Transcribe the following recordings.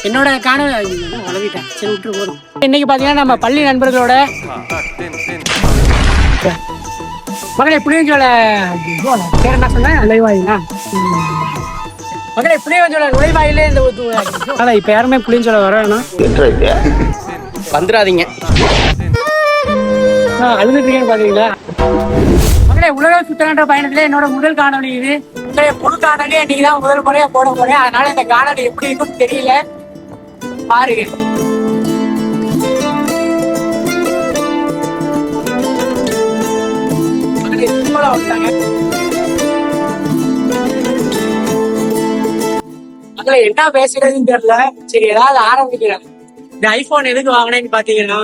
என்னோட காணொலி வளவிட்டேன். சரி விட்டு போதும். இன்னைக்கு பார்த்தீங்கன்னா நம்ம பள்ளி நண்பர்களோட மகளே புளியஞ்சோல பேர் என்ன சொன்னேன், நுழைவாயிலா மகளே புளியஞ்சோல நுழைவாயிலே இந்த ஆனால் இப்போ யாருமே புளியஞ்சோல வரணும் வந்துடாதீங்க. அழுதுட்டு இருக்கேன்னு பாத்தீங்களா மகளே? உலக சுத்தன்ற பயணத்துல என்னோட முதல் காணொலி இது. பொது காணொலி இன்னைக்கு தான் முதல் முறையா போட போறேன். அதனால இந்த காணொலி எப்படி இருக்குன்னு தெரியல, பாருங்க. மகளே என்ன பேசுறதுன்னு தெரியல. சரி ஏதாவது ஆரம்பிக்கிறேன். இந்த ஐபோன் எதுக்கு வாங்கினேன்னு பாத்தீங்கன்னா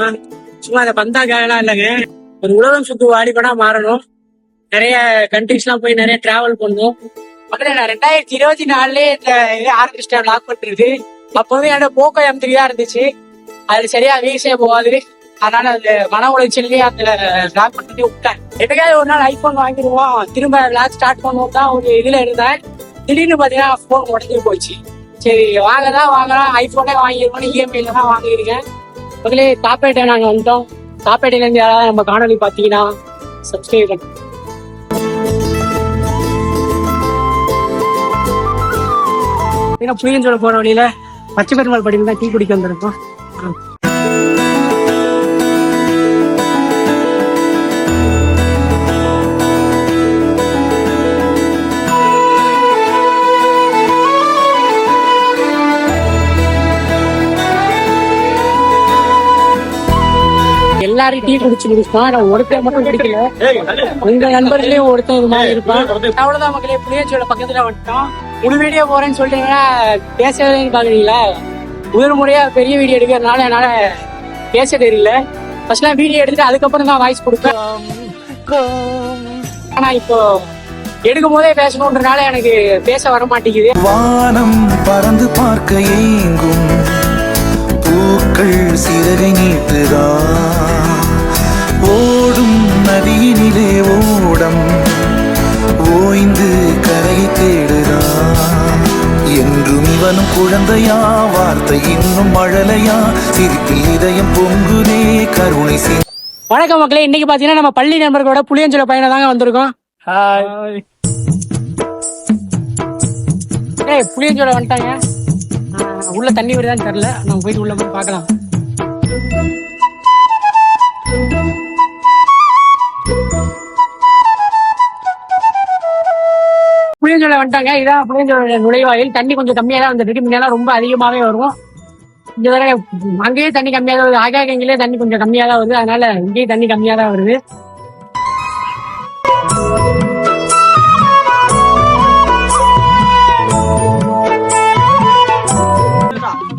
சும்மா அதை பந்தாக்காகலாம் இல்லைங்க, ஒரு உலகம் சுத்து வாலிபனா மாறணும், நிறைய கண்ட்ரிஸ் எல்லாம் போய் நிறைய டிராவல் பண்ணணும். மகளே நான் 2024 ஆர்கெஸ்ட்ரா லாக் பண்றது. அப்போவே என்னோட போக்கோ M3 தான் இருந்துச்சு, அது சரியா வீசே போகாது. அதனால அந்த மன உளைச்சல்லையே அந்த லாக் பண்ணிட்டு விட்டேன். எனக்காவது ஒரு நாள் ஐபோன் வாங்கிடுவோம், திரும்ப லாக் ஸ்டார்ட் பண்ணுவோம் தான் ஒரு இதுல இருந்தேன். திடீர்னு பாத்தீங்கன்னா போன் உடஞ்சி போயிடுச்சு. சரி வாங்கலாம் ஐபோனே வாங்கிருக்கோம், EMI தான் வாங்கியிருக்கேன். மகளே தாப்பேட்டை நாங்க வந்துட்டோம். தாப்பேட்டையில இருந்து யாராவது நம்ம காணொலி பாத்தீங்கன்னா சப்ஸ்கிரைப் பண்ணு. புளியஞ்சோல போற வழியில பச்சை பெருமாள் படியில தான் டீ குடிக்க வந்திருக்கோம். எல்லாரும் டீ குடிச்சு முடிச்சுப்பான், நான் ஒருத்தர் மட்டும் குடிக்கல. உங்க நண்பர்களையும் ஒருத்தர் இது மாதிரி இருப்பான். அவ்வளவுதான் மக்களே, புளியஞ்சோல பக்கத்துல வந்துட்டோம். முழு வீடியோ போறேன்னு சொல்லிட்டீங்கன்னா பேசவேன்னு பாக்குறீங்களா? முதல் முறையா பெரிய வீடியோ எடுக்கிறதுனால என்னால பேச தெரியல. ஃபர்ஸ்ட்லாம் வீடியோ எடுத்துட்டு அதுக்கப்புறம் தான் வாய்ஸ் கொடுப்பேன். ஆனா இப்போ எடுக்கும் போதே பேசணுன்றனால எனக்கு பேச வர மாட்டேங்குது. வானம் பறந்து பார்க்க ஏங்கும் பூக்கள் சிறகை நீட்டுதா, ஓடும் நதியினிலே ஓடம் ஓய்ந்து கரையை தேடுதா, என்றும் இவனும் குழந்தையா, வார்த்தை இன்னும் மழலையா, சிரிப்பில் இதயம் பொங்குதே கருணை. வணக்கம் மக்களே, இன்னைக்கு பாத்தீங்கன்னா நம்ம பள்ளி நண்பர்களோட புளியஞ்சோல பயணம் தாங்க வந்திருக்கோம். புளியஞ்சோல வந்துட்டாங்க. உள்ள தண்ணி வருதான்னு தெரியல, நம்ம போயிட்டு உள்ள போய் பார்க்கலாம். புளியஞ்சோலை வந்துட்டாங்க. இதான் புளியஞ்சோலை நுழைவாயில். தண்ணி கொஞ்சம் கம்மியா தான் வந்துருக்கு, முன்னெல்லாம் ரொம்ப அதிகமாவே வரும். இந்த தடவை அங்கேயே தண்ணி கம்மியா தான் வருது, ஆகாயங்களே தண்ணி கொஞ்சம் கம்மியா தான் வருது, அதனால இங்கேயே தண்ணி கம்மியா தான் வருது.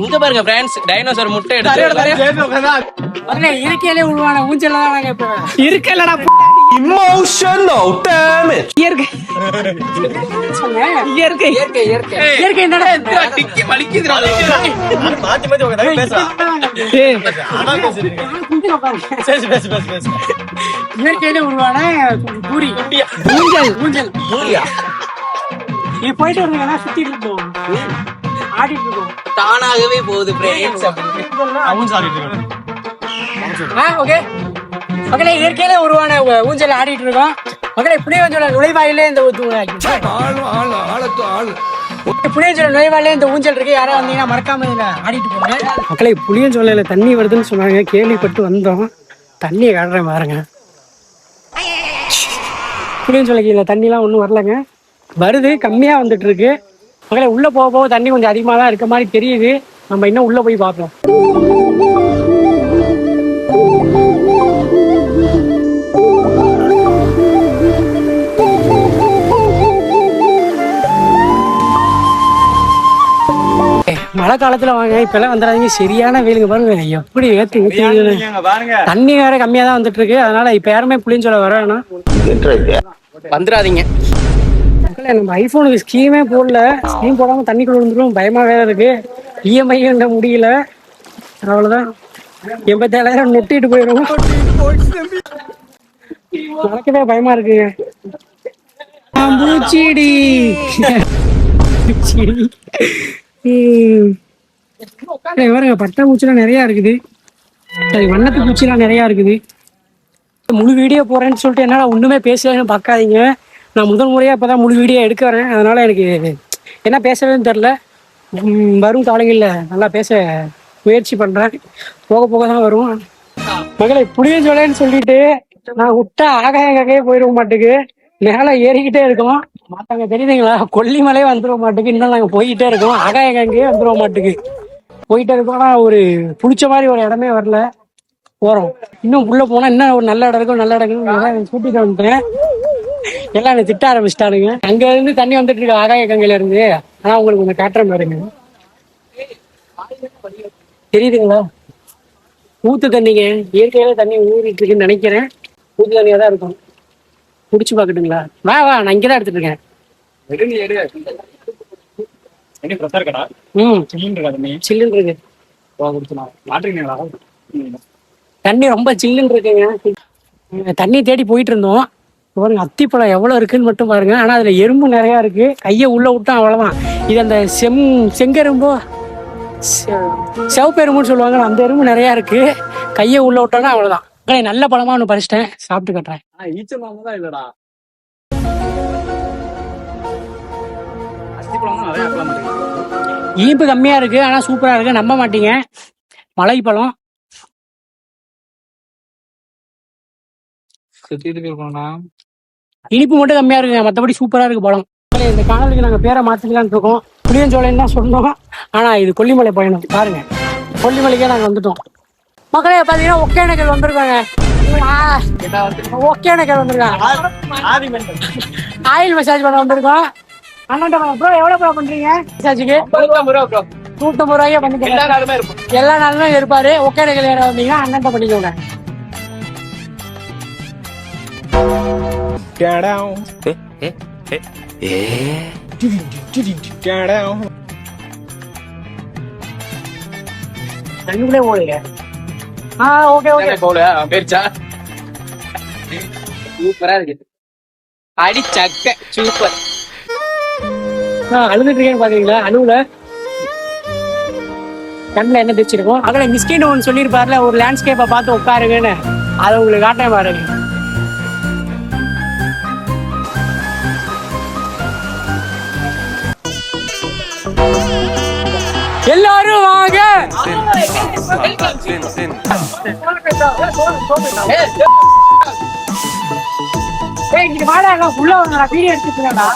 இங்க பாருங்க ஃப்ரெண்ட்ஸ், டைனோசர் முட்டை எடுத்து இருக்கையிலே உருவான ஊஞ்சல் தான் நாங்க இப்ப இருக்கலடா. Emotional damage. இயற்கை என்னடா டிக்கி வலிக்குதுடா. மாத்தி உட்கார்ந்து பேசலாம். இயற்கையிலே உருவான பூரி ஊஞ்சல் பூரியா? நீ போயிட்டு வந்தீங்கன்னா சுத்திட்டு இருக்கோம், ஆடிட்டு இருக்கோம், தானாகவே போகுது ஃப்ரெண்ட்ஸ். ஓகே மகளே, இயற்கையில உருவான ஊஞ்சல் ஆடிட்டு இருக்கோம். மகளே புளியஞ்சோல நுழைவாயிலே இந்த புளியஞ்சோல நுழைவாயிலே இந்த ஊஞ்சல் இருக்கு. யாராவது வந்தீங்கன்னா மறக்காம ஆடிட்டு போங்க. மகளே புளியஞ்சோலையில தண்ணி வருதுன்னு சொன்னாங்க, கேள்விப்பட்டு வந்தோம். தண்ணியை காட்டுறேன் பாருங்க. புளியஞ்சோலைக்கு இல்லை தண்ணிலாம் ஒன்றும் வரலங்க, வருது கம்மியா வந்துட்டு இருக்கு. மகளே உள்ள போக தண்ணி கொஞ்சம் அதிகமாக தான் இருக்க மாதிரி தெரியுது. நம்ம இன்னும் உள்ள போய் பார்ப்போம். மழை காலத்துல வாங்க, இப்ப எல்லாம் வந்துடாதீங்க, சரியான வெயிலுங்க பாருங்க. எப்படி ஏத்தி தண்ணி வேற கம்மியா தான் வந்துட்டு இருக்கு. அதனால இப்ப யாருமே புளியஞ்சோலை வர வேணாம், வந்துடாதீங்க. நம்ம ஐபோனுக்கு ஸ்கீமே போடல, ஸ்கீம் போடாம தண்ணிக்குள்ள விழுந்துடும், பயமா வேற இருக்கு. EMI முடியல, அவ்வளவுதான் 87,000 நொட்டிட்டு போயிடும். நடக்கவே பயமா இருக்கு. பூச்சிடி பாருங்க பட்டாம்பூச்சிலாம் நிறைய இருக்குது. சரி, வண்ணத்து பூச்சிலாம் நிறைய இருக்குது. முழு வீடியோ போறேன்னு சொல்லிட்டு என்னால் ஒன்றுமே பேசலன்னு பார்க்காதீங்க. நான் முதல் முறையாக இப்போ தான் முழு வீடியோ எடுக்க வரேன். அதனால எனக்கு என்ன பேசவேன்னு தெரில. வரும் காலங்களில் நல்லா பேச முயற்சி பண்ணுறேன். போக போக தான் வரும். மகளை புளியும் சொல்லேன்னு சொல்லிட்டு நான் விட்டா ஆகாய போயிட மாட்டேக்கு. மேலே ஏறிக்கிட்டே இருக்கோம். மாட்டாங்க தெரியுதுங்களா? கொல்லிமலை வந்துட மாட்டேக்கு. இன்னும் நாங்கள் போய்கிட்டே இருக்கோம். ஆகாயங்கே வந்துட மாட்டேக்கு. போயிட்டே இருக்கோம். ஆனால் ஒரு பிடிச்ச மாதிரி ஒரு இடமே வரல. போறோம். இன்னும் உள்ள போனா இன்னும் ஒரு நல்ல இடம் இருக்கும். நல்ல இடம் கூட்டிட்டு வந்துட்டேன். எல்லாம் என்னை திட்ட ஆரம்பிச்சிட்டானுங்க. அங்க இருந்து தண்ணி வந்துட்டு இருக்கு ஆகாய கங்கையில இருந்து. ஆனா உங்களுக்கு கொஞ்சம் காட்டுறேன் பாருங்க. தெரியுதுங்களா? ஊத்து தண்ணிங்க. இயற்கையில தண்ணி ஊறிட்டு இருக்குன்னு நினைக்கிறேன். ஊத்து தண்ணியா தான் இருக்கும். குடிச்சு பாக்கட்டுங்களா? வா நான் இங்கதான் எடுத்துட்டு இருக்கேன். சில்லுன்னு இருக்கு. தண்ணி ரொம்ப சில்லுன்னு இருக்குங்க. தண்ணி தேடி போயிட்டு இருந்தோம். பாருங்க அத்திப்பழம் எவ்வளவு இருக்குன்னு மட்டும் பாருங்க. ஆனா அதுல எறும்பு நிறைய இருக்கு. கையை உள்ள விட்டா அவ்வளவுதான். இது அந்த செங்கெரும்போ செவப்பெரும்புன்னு சொல்லுவாங்க. அந்த எறும்பு நிறைய இருக்கு. கையை உள்ள விட்டோம்னா அவ்வளவுதான். நல்ல பழமா ஒண்ணு பறிச்சிட்டேன். சாப்பிட்டு கட்டுறேன். இல்லடா இனிப்பு கம்மியா இருக்கு. ஆனா சூப்பரா இருக்கு. நம்ப மாட்டீங்க. மலை பழம் இனிப்பு மட்டும் கம்மியா இருக்குங்க. மற்றபடி சூப்பரா இருக்கு பழம். இந்த காணலுக்கு நாங்க பேரை மாத்திக்கலான்னு இருக்கோம். புளியஞ்சோலைன்னு தான் சொன்னோம். ஆனா இது கொல்லிமலை பயணம். பாருங்க, கொல்லிமலைக்கே நாங்க வந்துட்டோம். மக்களே பாத்தீங்கன்னா ஒகேனக்கல் வந்திருக்காங்க. ஒகேனக்கல் வந்திருக்காங்க. ஆயில் மசாஜ் பண்ண வந்திருக்கோம். அண்ணன் ப்ரோ எவ்வளவு ப்ரோ பண்றீங்க மசாஜுக்கு? 150 ரூபாய்க்கு பண்ணிக்கலாம். எல்லா நாளுமே இருப்பாரு. ஒகேனக்கல் ஏற வந்தீங்கன்னா அண்ணன் பண்ணிக்கோங்க. Get down. Get down. ரெண்டுமே ஓடுங்க. ஓகே பேர்ச்சா சூப்பரா இருக்கு. அடி சக்க சூப்பர். அழுதுட்டு இருக்கேன்னு பாத்தீங்களா? அழுவுல கண்ணில் என்ன தேய்ச்சிருக்கோம். அதில் மிஸ்கின் ஒன்று சொல்லியிருப்பாருல, ஒரு லேண்ட்ஸ்கேப்பை பார்த்து உட்காருங்கன்னு. அதை உங்களுக்கு காட்டேன் பாருங்க. எல்லாரும் வாங்க. இங்க வாடா உள்ள வந்து வீடியோ எடுத்துக்கிறேன்டா.